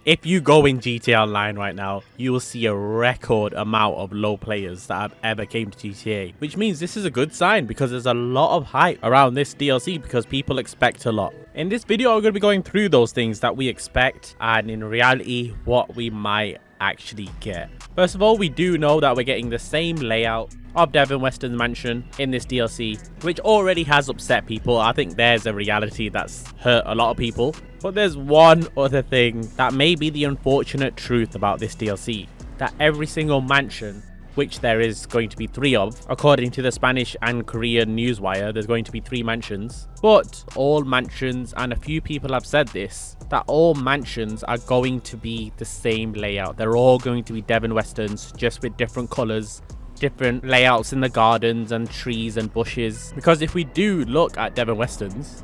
If you go in GTA Online right now, you will see a record amount of low players that have ever came to GTA, which means this is a good sign because there's a lot of hype around this DLC because people expect a lot. In this video, I'm going to be going through those things that we expect and in reality, what we might actually get. First of all, we do know that we're getting the same layout of Devon Weston's mansion in this DLC, which already has upset people. I think there's a reality that's hurt a lot of people. But there's one other thing that may be the unfortunate truth about this DLC, that every single mansion, which there is going to be 3 of, according to the Spanish and Korean newswire, there's going to be 3 mansions. But all mansions, and a few people have said this, that all mansions are going to be the same layout. They're all going to be Devon Westons, just with different colors, different layouts in the gardens and trees and bushes. Because if we do look at Devon Westons,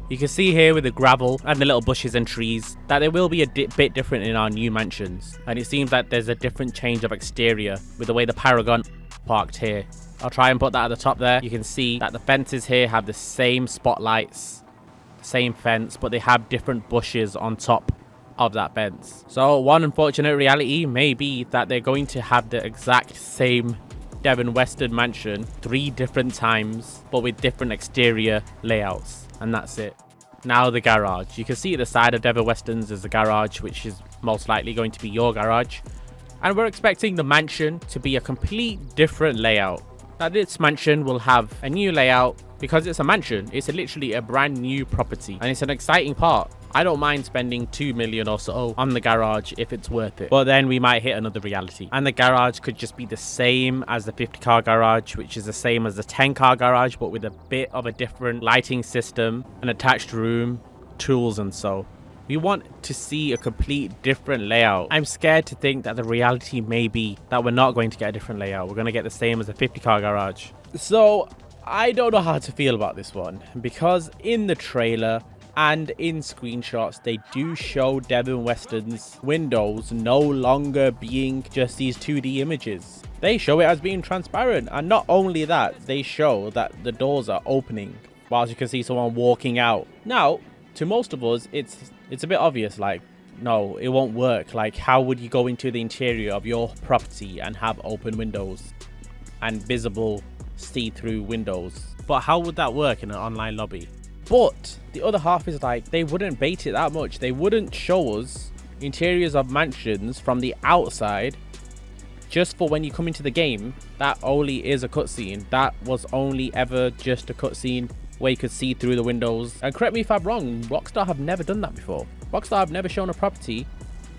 you can see here with the gravel and the little bushes and trees that they will be a bit different in our new mansions. And it seems that there's a different change of exterior with the way the Paragon parked here. I'll try and put that at the top there. You can see that the fences here have the same spotlights, the same fence, but they have different bushes on top of that fence. So one unfortunate reality may be that they're going to have the exact same Devon Weston mansion 3 different times, but with different exterior layouts. And that's it. Now the garage. You can see at the side of Devon Weston's is the garage, which is most likely going to be your garage. And we're expecting the mansion to be a complete different layout. Now this mansion will have a new layout because it's a mansion. It's literally a brand new property and it's an exciting part. I don't mind spending 2 million or so on the garage if it's worth it. But then we might hit another reality. And the garage could just be the same as the 50-car garage, which is the same as the 10-car garage, but with a bit of a different lighting system, an attached room, tools and so. We want to see a complete different layout. I'm scared to think that the reality may be that we're not going to get a different layout. We're going to get the same as the 50-car garage. So I don't know how to feel about this one because in the trailer and in screenshots, they do show Devon Weston's windows no longer being just these 2D images. They show it as being transparent. And not only that, they show that the doors are opening whilst you can see someone walking out. Now, to most of us, it's a bit obvious, like, no, it won't work. Like, how would you go into the interior of your property and have open windows and visible see-through windows? But how would that work in an online lobby? But the other half is like, they wouldn't bait it that much. They wouldn't show us interiors of mansions from the outside just for when you come into the game. That only is a cutscene. That was only ever just a cutscene where you could see through the windows. And correct me if I'm wrong, Rockstar have never done that before. Rockstar have never shown a property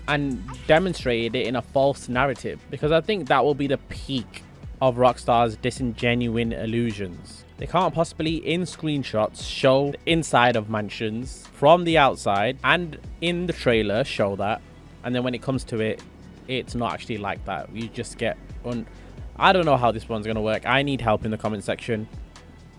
and demonstrated it in a false narrative, because I think that will be the peak of Rockstar's disingenuine illusions. They can't possibly in screenshots show the inside of mansions from the outside, and in the trailer show that, and then when it comes to it, it's not actually like that. You just get I don't know how this one's gonna work. I need help in the comment section.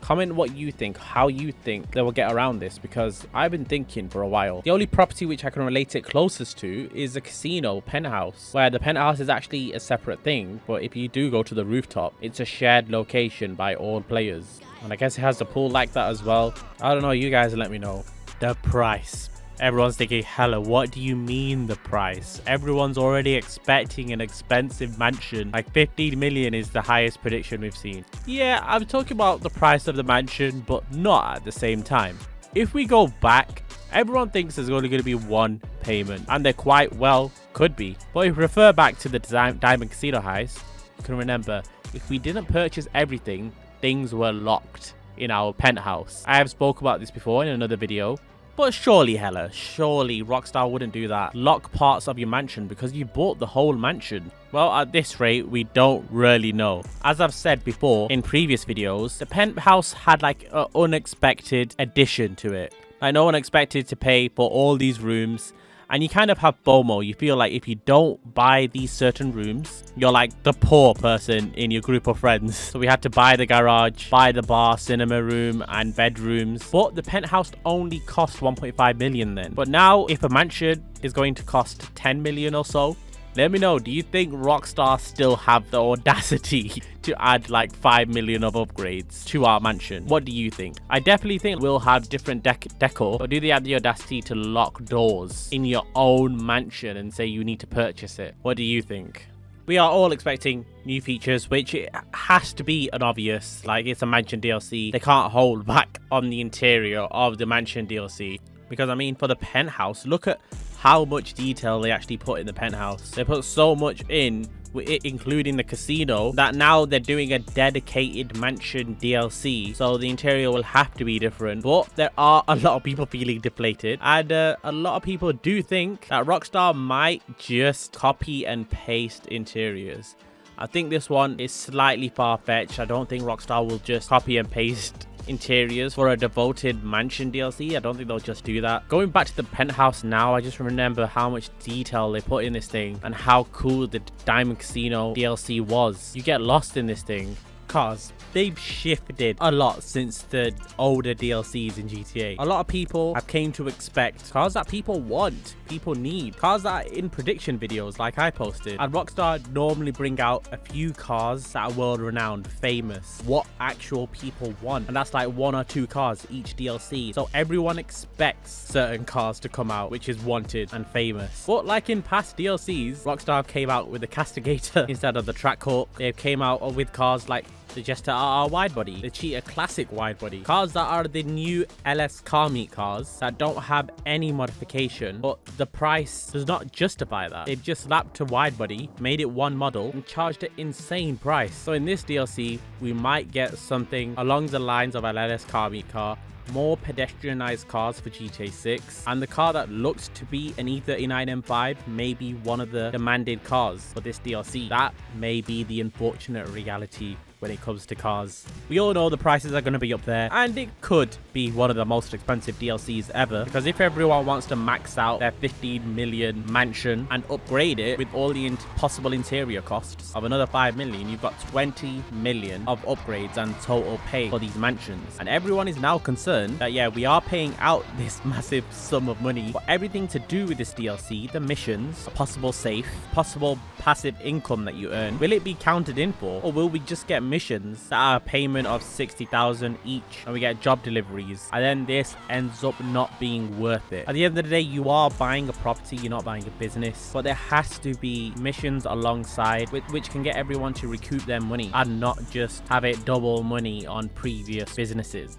Comment what you think, how you think they will get around this, because I've been thinking for a while. The only property which I can relate it closest to is a casino penthouse, where the penthouse is actually a separate thing, but if you do go to the rooftop, it's a shared location by all players. And I guess it has a pool like that as well. I don't know, you guys let me know. The price. Everyone's thinking, hella, what do you mean the price? Everyone's already expecting an expensive mansion. Like 15 million is the highest prediction we've seen. Yeah, I'm talking about the price of the mansion, but not at the same time. If we go back, everyone thinks there's only going to be one payment, and there quite well could be. But if we refer back to the Diamond Casino heist, you can remember, if we didn't purchase everything, things were locked in our penthouse. I have spoke about this before in another video. But surely, hella, surely Rockstar wouldn't do that. Lock parts of your mansion because you bought the whole mansion. Well, at this rate, we don't really know. As I've said before in previous videos, the penthouse had like an unexpected addition to it. Like no one expected to pay for all these rooms. And you kind of have FOMO. You feel like if you don't buy these certain rooms, you're like the poor person in your group of friends. So we had to buy the garage, buy the bar, cinema room, and bedrooms. But the penthouse only cost 1.5 million then. But now, if a mansion is going to cost 10 million or so, Let me know, do you think Rockstar still have the audacity to add like 5 million of upgrades to our mansion? What do you think? I definitely think we'll have different decor, or do they have the audacity to lock doors in your own mansion and say you need to purchase it? What do you think? We are all expecting new features, which it has to be an obvious, like it's a mansion DLC. They can't hold back on the interior of the mansion DLC. Because I mean, for the penthouse, look at how much detail they actually put in the penthouse. They put so much in, including the casino, that now they're doing a dedicated mansion DLC. So the interior will have to be different. But there are a lot of people feeling deflated. And a lot of people do think that Rockstar might just copy and paste interiors. I think this one is slightly far-fetched. I don't think Rockstar will just copy and paste interiors for a devoted mansion DLC. I don't think they'll just do that. Going back to the penthouse now, I just remember how much detail they put in this thing and how cool the Diamond Casino DLC was. You get lost in this thing. Cars, they've shifted a lot since the older DLCs in GTA. A lot of people have came to expect cars that people want, people need, cars that are in prediction videos like I posted. And Rockstar normally bring out a few cars that are world renowned, famous, what actual people want, and that's like 1 or 2 cars each DLC. So everyone expects certain cars to come out which is wanted and famous. But like in past DLCs, Rockstar came out with the Castigator instead of the Trackhawk. They came out with cars like the Jester RR widebody, the Cheetah Classic widebody, cars that are the new LS car meet cars that don't have any modification, but the price does not justify that. They've just slapped a widebody, made it one model, and charged an insane price. So in this DLC, we might get something along the lines of an LS car meet car, more pedestrianized cars for GTA 6, and the car that looks to be an E39 M5 may be one of the demanded cars for this DLC. That may be the unfortunate reality when it comes to cars. We all know the prices are going to be up there, and it could be one of the most expensive DLCs ever, because if everyone wants to max out their 15 million mansion and upgrade it with all the possible interior costs of another 5 million, you've got 20 million of upgrades and total pay for these mansions. And everyone is now concerned that, yeah, we are paying out this massive sum of money for everything to do with this DLC, the missions, a possible safe, possible passive income that you earn. Will it be counted in for, or will we just get missions that are a payment of 60,000 each and we get job deliveries, and then this ends up not being worth it? At the end of the day, you are buying a property, you're not buying a business, but there has to be missions alongside which can get everyone to recoup their money and not just have it double money on previous businesses.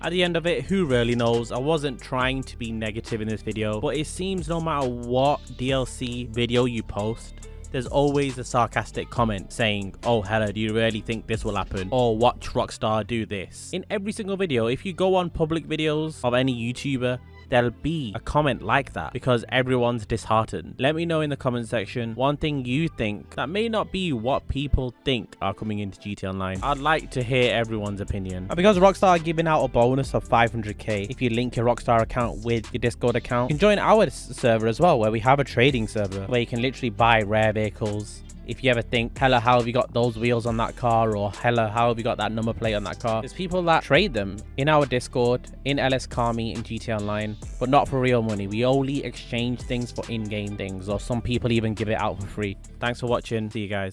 At the end of it, who really knows? I wasn't trying to be negative in this video, but it seems no matter what DLC video you post, there's always a sarcastic comment saying, oh Hella, do you really think this will happen? Or watch Rockstar do this. In every single video, if you go on public videos of any YouTuber, there'll be a comment like that because everyone's disheartened. Let me know in the comment section one thing you think that may not be what people think are coming into GTA Online. I'd like to hear everyone's opinion. And because Rockstar are giving out a bonus of 500k if you link your Rockstar account with your Discord account, you can join our server as well, where we have a trading server where you can literally buy rare vehicles. If you ever think, Hella, how have you got those wheels on that car? Or Hella, how have you got that number plate on that car? There's people that trade them in our Discord, in LS Car Meet, in GTA Online, but not for real money. We only exchange things for in-game things, or some people even give it out for free. Thanks for watching. See you guys.